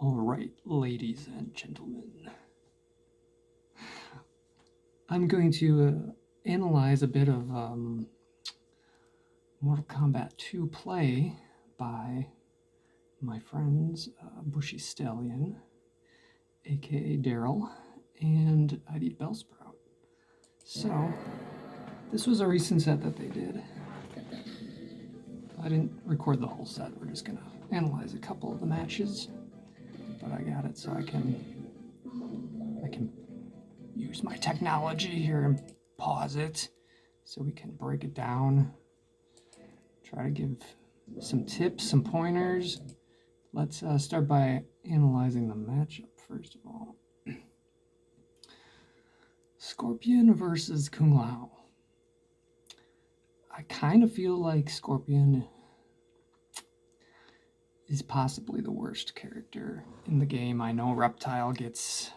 All right, ladies and gentlemen, I'm going to analyze a bit of Mortal Kombat 2 play by my friends Bushy Stallion, aka Daryl, and I'd eat BellSprout. So, this was a recent set that they did. I didn't record the whole set, we're just gonna analyze a couple of the matches, but I got it so I can use my technology here and pause it so we can break it down, try to give some tips, some pointers. Let's start by analyzing the matchup first of all. Scorpion versus Kung Lao. I kind of feel like Scorpion is possibly the worst character in the game. I know Reptile gets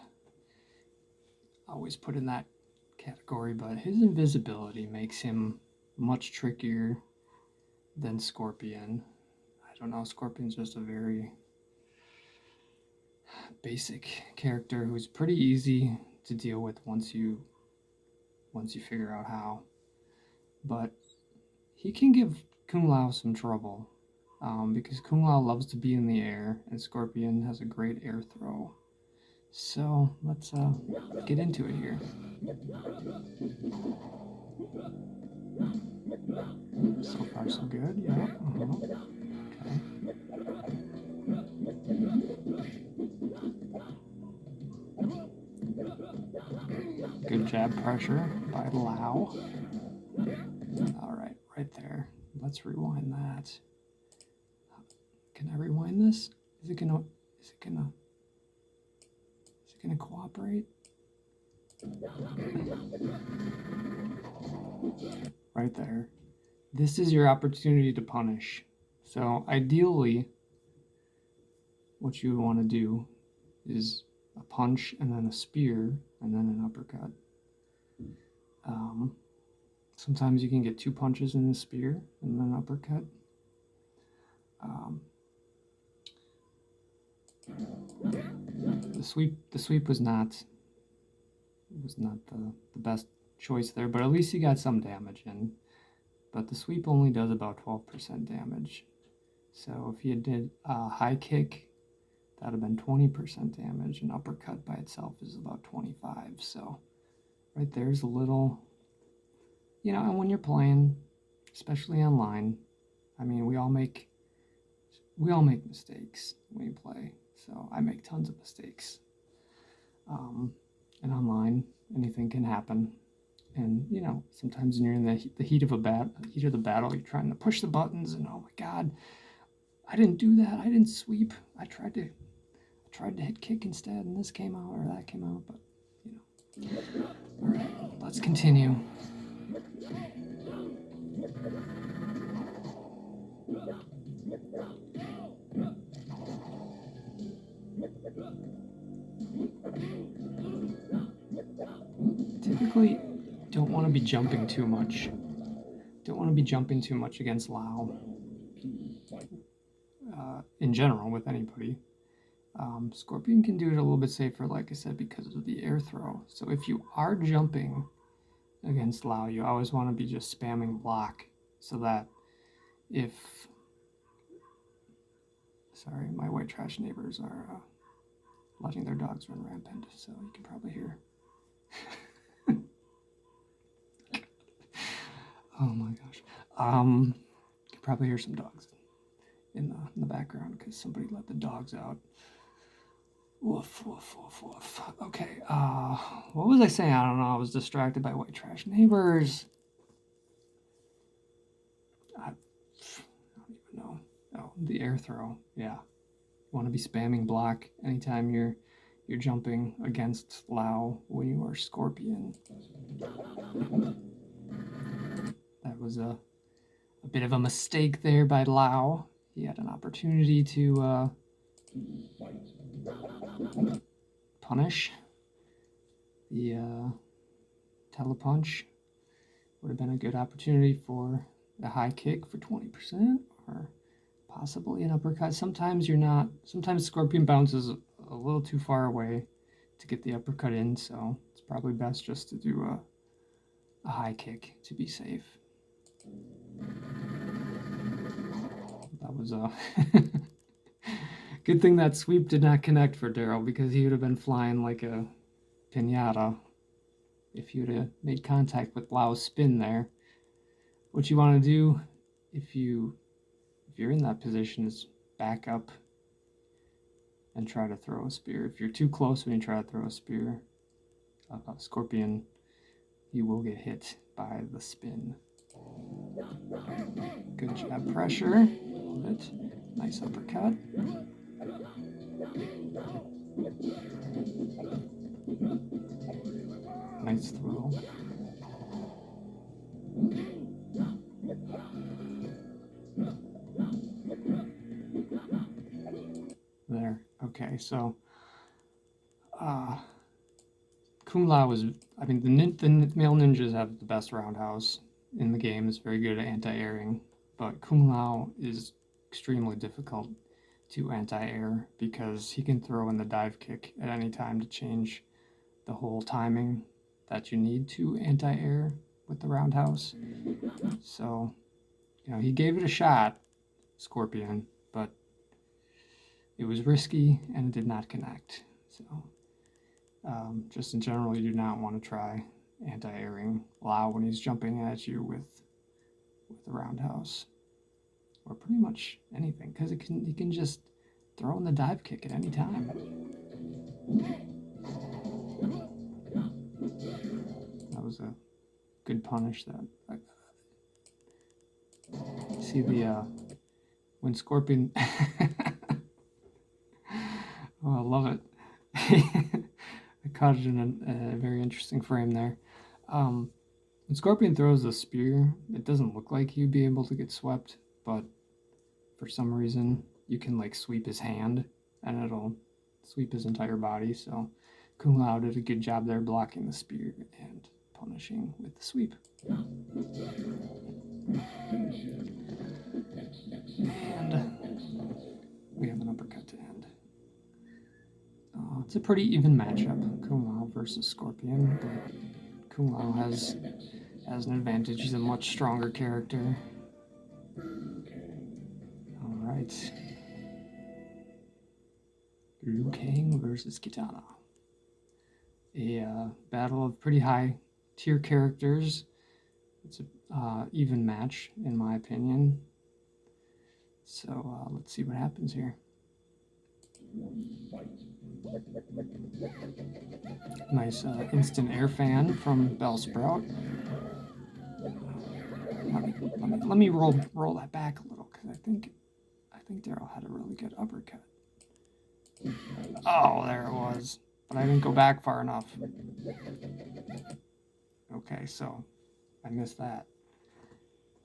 always put in that category, but his invisibility makes him much trickier than Scorpion. I don't know, Scorpion's just a very basic character who's pretty easy to deal with once you figure out how. But he can give Kung Lao some trouble because Kung Lao loves to be in the air and Scorpion has a great air throw. So let's get into it here. So far so good, yeah. Okay. Good jab pressure by Lao. Alright, right there. Let's rewind that. Can I rewind this? Is it gonna cooperate? Right there. This is your opportunity to punish. So ideally, what you want to do is a punch and then a spear and then an uppercut. Sometimes you can get 2 punches in the spear and then an uppercut. The sweep was not the best choice there, but at least he got some damage in. But the sweep only does about 12% damage. So if he had did a high kick, that would have been 20% damage, and uppercut by itself is about 25. So right there's a little, and when you're playing, especially online, I mean, we all make mistakes when you play. So I make tons of mistakes. And online, anything can happen. And sometimes when you're in the heat of the battle, you're trying to push the buttons, and oh my God, I didn't do that. I didn't sweep. I tried to hit kick instead, and this came out or that came out. But all right, let's continue. Typically, don't want to be jumping too much. Don't want to be jumping too much against Lao. In general, with anybody. Scorpion can do it a little bit safer, like I said, because of the air throw. So if you are jumping against Lao, you always want to be just spamming block, so that if... Sorry, my white trash neighbors are letting their dogs run rampant, so you can probably hear. Oh my gosh. You can probably hear some dogs in the background because somebody let the dogs out. Woof, woof, woof, woof. Okay, what was I saying? I don't know. I was distracted by white trash neighbors. I don't even know. Oh, the air throw. Yeah. You want to be spamming block anytime you're jumping against Lao when you are Scorpion. That was a bit of a mistake there by Lao. He had an opportunity to punish the telepunch. Would have been a good opportunity for the high kick for 20%, or possibly an uppercut. Sometimes you're not. Sometimes Scorpion bounces a little too far away to get the uppercut in, so it's probably best just to do a high kick to be safe. That was a good thing that sweep did not connect for Daryl, because he would have been flying like a pinata if you would have made contact with Lau's spin there. What you want to do if you're in that position is back up and try to throw a spear. If you're too close when you try to throw a spear, Scorpion, you will get hit by the spin. Good jab pressure. Love it. Nice uppercut. Nice throw. There. Okay, so Kung Lao was, I mean, the male ninjas have the best roundhouse in the game. It's very good at anti-airing, but Kung Lao is extremely difficult to anti-air because he can throw in the dive kick at any time to change the whole timing that you need to anti-air with the roundhouse. So, you know, he gave it a shot, Scorpion, but it was risky and it did not connect. So, just in general, you do not want to try anti-airing Lao when he's jumping at you with the roundhouse, or pretty much anything, because he can just throw in the dive kick at any time. That was a good punish. That see the when Scorpion. Oh, I love it. I caught it in a very interesting frame there. When Scorpion throws the spear, it doesn't look like he'd be able to get swept, but for some reason you can like sweep his hand and it'll sweep his entire body. So Kung Lao did a good job there blocking the spear and punishing with the sweep. And we have an uppercut to end. It's a pretty even matchup, Kung Lao versus Scorpion, but Kung Lao has an advantage. He's a much stronger character. All right. Liu Kang versus Katana. A battle of pretty high tier characters. It's an even match, in my opinion. So let's see what happens here. Nice instant air fan from BellSprout. Let me roll that back a little, because I think Daryl had a really good uppercut. Oh, there it was, but I didn't go back far enough. Okay, so I missed that.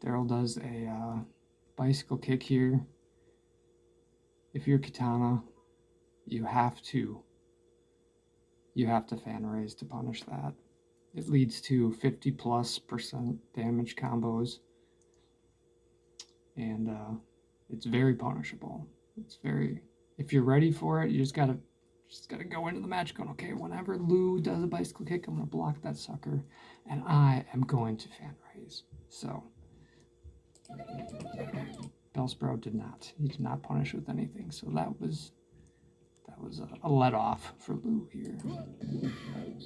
Daryl does a bicycle kick here. If you're Katana, you have to fan raise to punish that. It leads to 50+% damage combos, and it's very punishable. It's very, if you're ready for it, you just gotta go into the match going, okay, whenever Lou does a bicycle kick, I'm gonna block that sucker, and I am going to fan raise. So BellSprout did not. He did not punish with anything. So that was a let off for Lou here.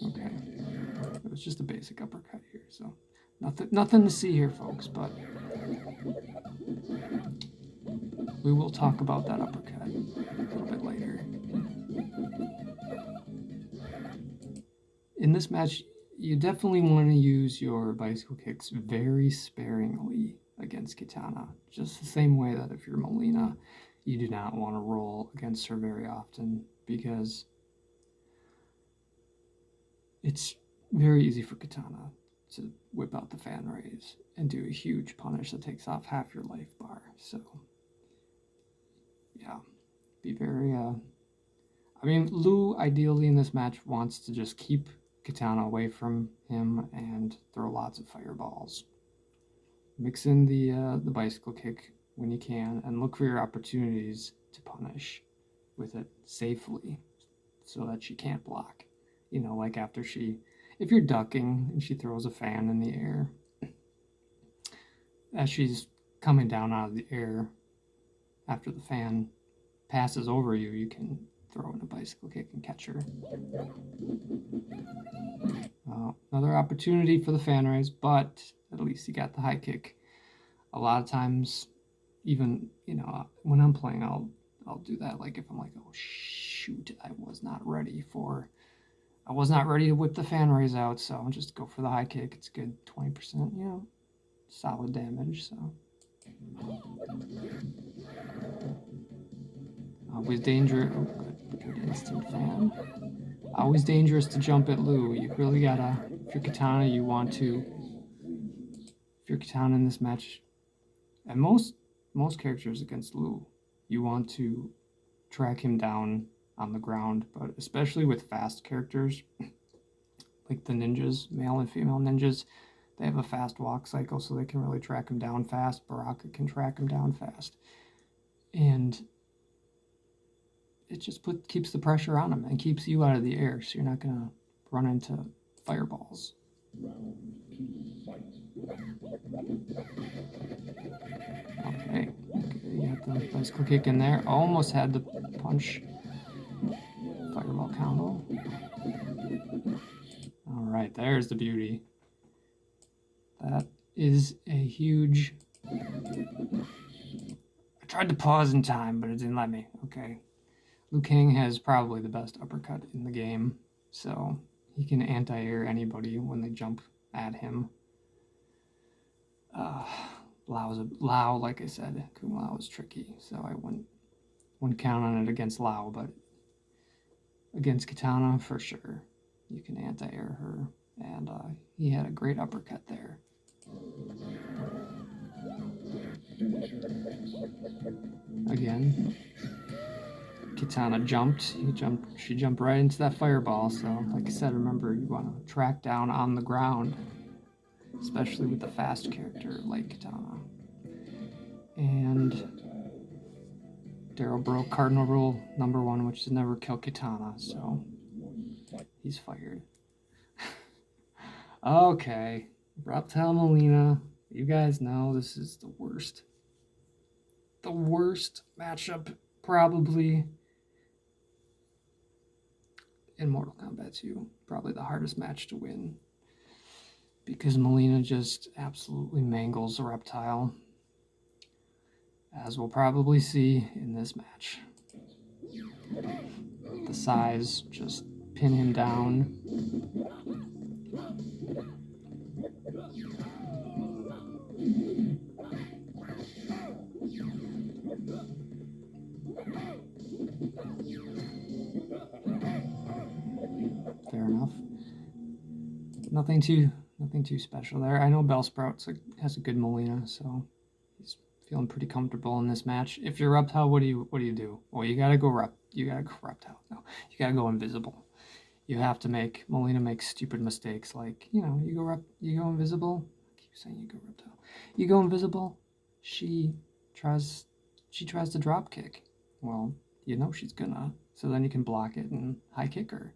Okay, it was just a basic uppercut here. So nothing to see here, folks. But we will talk about that uppercut a little bit later. In this match, you definitely want to use your bicycle kicks very sparingly against Katana. Just the same way that if you're Melina, you do not want to roll against her very often, because it's very easy for Katana to whip out the fan raise and do a huge punish that takes off half your life bar. So yeah, be very I mean, Lou ideally in this match wants to just keep Katana away from him and throw lots of fireballs. Mix in the bicycle kick when you can, and look for your opportunities to punish with it safely so that she can't block. You know, like after if you're ducking and she throws a fan in the air, as she's coming down out of the air, after the fan passes over you, you can throw in a bicycle kick and catch her. Another opportunity for the fan raise, but at least you got the high kick. A lot of times, even, you know, when I'm playing, I'll do that. Like if I'm like, oh shoot, I was not ready to whip the fan raise out, so I'll just go for the high kick. It's good, 20%, you know, solid damage. So always dangerous. Oh, good instant fan. Always dangerous to jump at Lou. You really gotta, if you're Katana, if you're Katana in this match, and most characters against Lou, you want to track him down on the ground, but especially with fast characters, like the ninjas, male and female ninjas, they have a fast walk cycle, so they can really track him down fast. Baraka can track him down fast. And it just keeps the pressure on him and keeps you out of the air, so you're not going to run into fireballs. Okay, you got the bicycle kick in there. Almost had the punch. Fireball combo. All right, there's the beauty. That is a huge... I tried to pause in time, but it didn't let me. Okay. Liu Kang has probably the best uppercut in the game, so he can anti-air anybody when they jump at him. Lao, like I said, Kung Lao is tricky, so I wouldn't count on it against Lao, but against Katana, for sure, you can anti-air her, and he had a great uppercut there. Again, Katana jumped. She jumped right into that fireball. So, like I said, remember, you want to track down on the ground, especially with the fast character like Katana. And Daryl broke cardinal rule number 1, which is never kill Katana. So he's fired. Okay, Reptile Molina. You guys know this is the worst. The worst matchup, probably, in Mortal Kombat 2. Probably the hardest match to win, because Molina just absolutely mangles Reptile, as we'll probably see in this match. The size just pin him down. Fair enough. Nothing too special there. I know BellSprout has a good Molina, so he's feeling pretty comfortable in this match. If you're Reptile, what do you do? Well, you gotta go Reptile. No, you gotta go invisible. You have to make Molina make stupid mistakes, like, you know, you go invisible. I keep saying you go Reptile. You go invisible. She tries to drop kick. Well, you know she's gonna. So then you can block it and high kick her.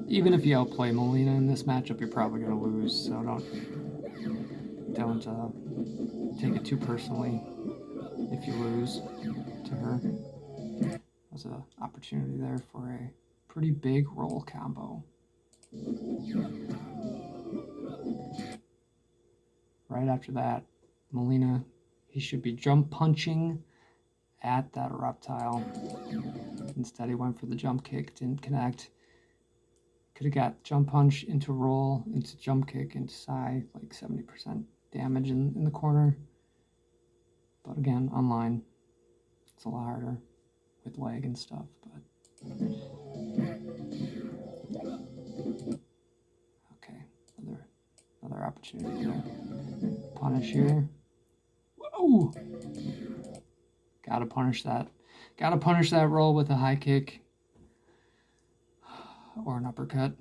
Even if you outplay Molina in this matchup, you're probably going to lose, so don't take it too personally if you lose to her. There's an opportunity there for a pretty big roll combo. Right after that, Molina, he should be jump punching at that Reptile. Instead, he went for the jump kick, didn't connect. Could have got jump punch into roll, into jump kick, into Sai, like 70% damage in the corner. But again, online, it's a lot harder with lag and stuff. But okay, another opportunity there. Punish here. Whoa! Gotta punish that. Gotta punish that roll with a high kick or an uppercut.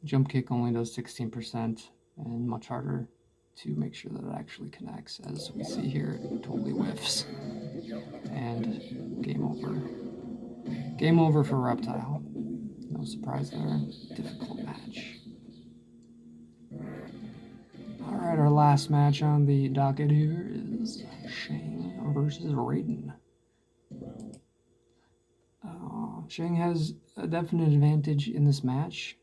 Jump kick only does 16% and much harder to make sure that it actually connects. As we see here, it totally whiffs. And game over. Game over for Reptile. No surprise there. Difficult match. Alright, our last match on the docket here is Shang versus Raiden. Shang has a definite advantage in this match.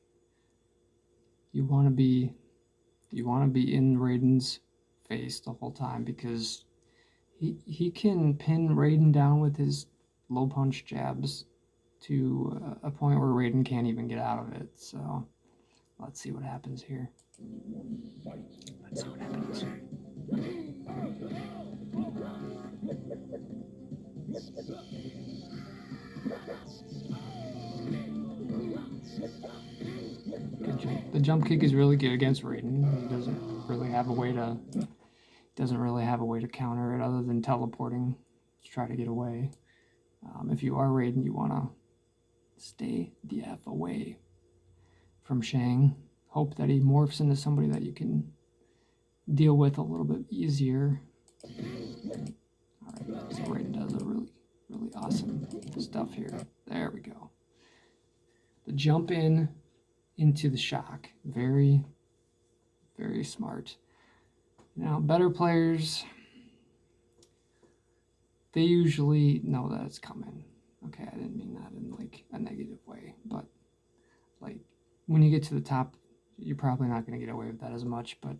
You want to be in Raiden's face the whole time because he can pin Raiden down with his low punch jabs to a point where Raiden can't even get out of it. So let's see what happens here. Let's see what happens. The jump kick is really good against Raiden. He doesn't really have a way to counter it other than teleporting to try to get away. If you are Raiden, you want to stay the F away from Shang. Hope that he morphs into somebody that you can deal with a little bit easier. Alright, so Raiden does a really awesome stuff here. There we go. The jump into the shock. Very smart. Now, better players, they usually know that it's coming. Okay, I didn't mean that in like a negative way, but like when you get to the top, you're probably not going to get away with that as much, but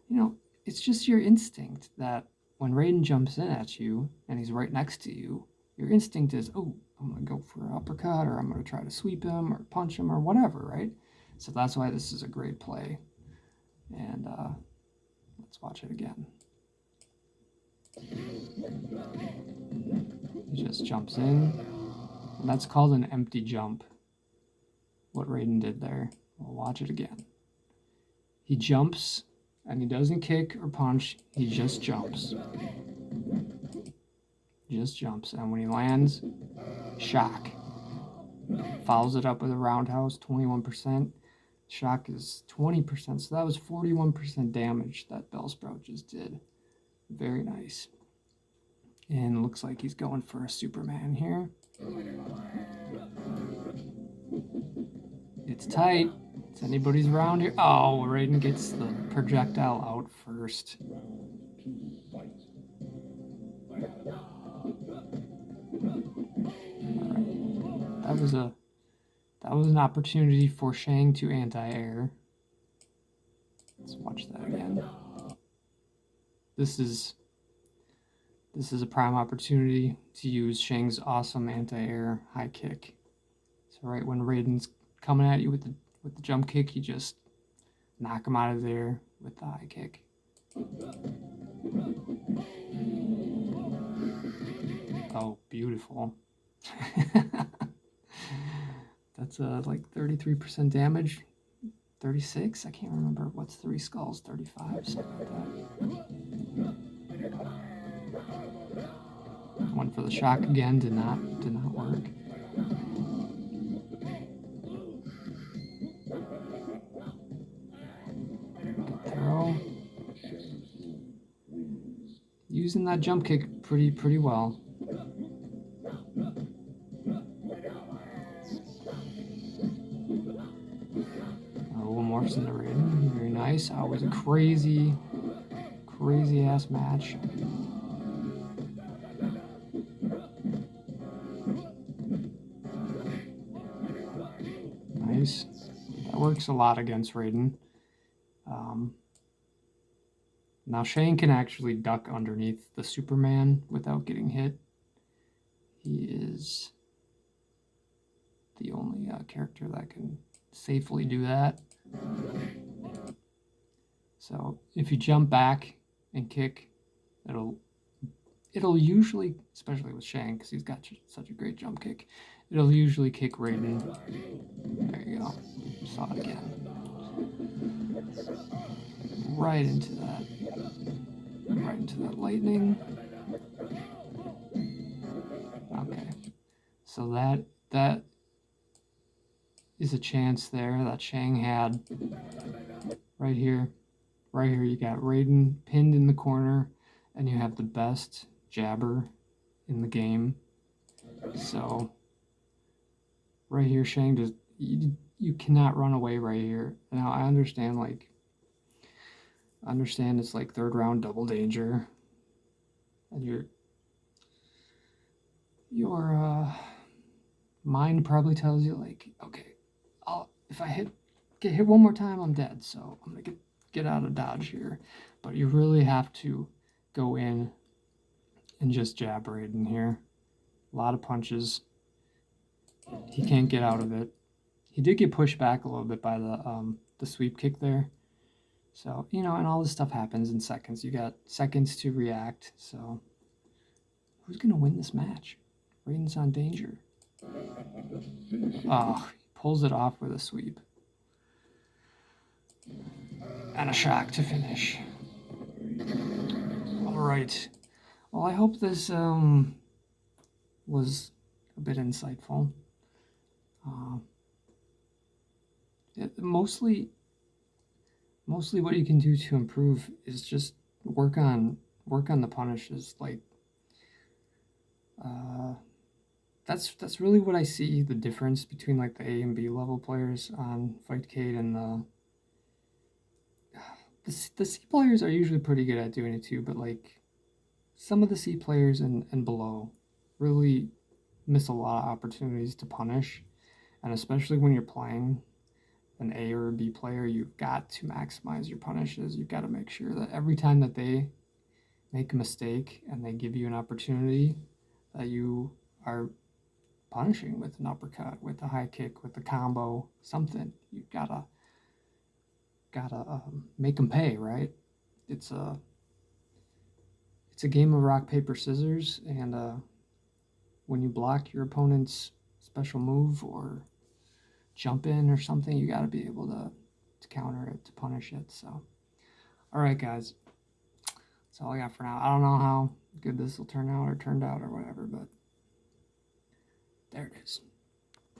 you know, it's just your instinct that when Raiden jumps in at you and he's right next to you, your instinct is, oh, I'm going to go for an uppercut, or I'm going to try to sweep him or punch him or whatever, right? So that's why this is a great play. And let's watch it again. He just jumps in. And that's called an empty jump. What Raiden did there. We'll watch it again. He jumps, and he doesn't kick or punch. He just jumps. Just jumps. And when he lands, shock. Follows it up with a roundhouse, 21%. Shock is 20%, so that was 41% damage that BellSprout just did. Very nice. And it looks like he's going for a Superman here. It's tight. It's anybody's around here. Oh, Raiden gets the projectile out first. Alright. That was an opportunity for Shang to anti-air. Let's watch that again. This is a prime opportunity to use Shang's awesome anti-air high kick. So right when Raiden's coming at you with the jump kick, you just knock him out of there with the high kick. Oh, beautiful. That's like 33% damage. 36? I can't remember. What's 3 skulls? 35? Something like that. Went for the shock again. Did not work. Good throw. Using that jump kick pretty well. Morphs into Raiden. Very nice. Always a crazy ass match. Nice. That works a lot against Raiden. Now Shang can actually duck underneath the Superman without getting hit. He is the only character that can safely do that. So if you jump back and kick, it'll usually, especially with Shang, because he's got such a great jump kick, it'll usually kick Raiden. There you go. Saw it again. Right into that lightning. Okay. So that is a chance there that Shang had right here. Right here you got Raiden pinned in the corner, and you have the best jabber in the game. So right here, Shang just you cannot run away right here. Now I understand it's like third round double danger, and your mind probably tells you like, okay, if I get hit one more time, I'm dead. So I'm gonna get out of dodge here. But you really have to go in and just jab Raiden here. A lot of punches. He can't get out of it. He did get pushed back a little bit by the sweep kick there. So, and all this stuff happens in seconds. You got seconds to react. So, who's going to win this match? Raiden's on danger. Oh, he pulls it off with a sweep. And a shock to finish. All right. Well, I hope this was a bit insightful. Mostly what you can do to improve is just work on the punishes. Like that's really what I see the difference between like the A and B level players on Fightcade and the C players are usually pretty good at doing it too, but like some of the C players and below really miss a lot of opportunities to punish, and especially when you're playing an A or a B player, you've got to maximize your punishes. You've got to make sure that every time that they make a mistake and they give you an opportunity, that you are punishing with an uppercut, with a high kick, with a combo, something. You've gotta make them pay, right? It's a game of rock paper scissors, and when you block your opponent's special move or jump in or something, you got to be able to counter it, to punish it. So, all right, guys, that's all I got for now. I don't know how good this will turn out or turned out or whatever, but there it is.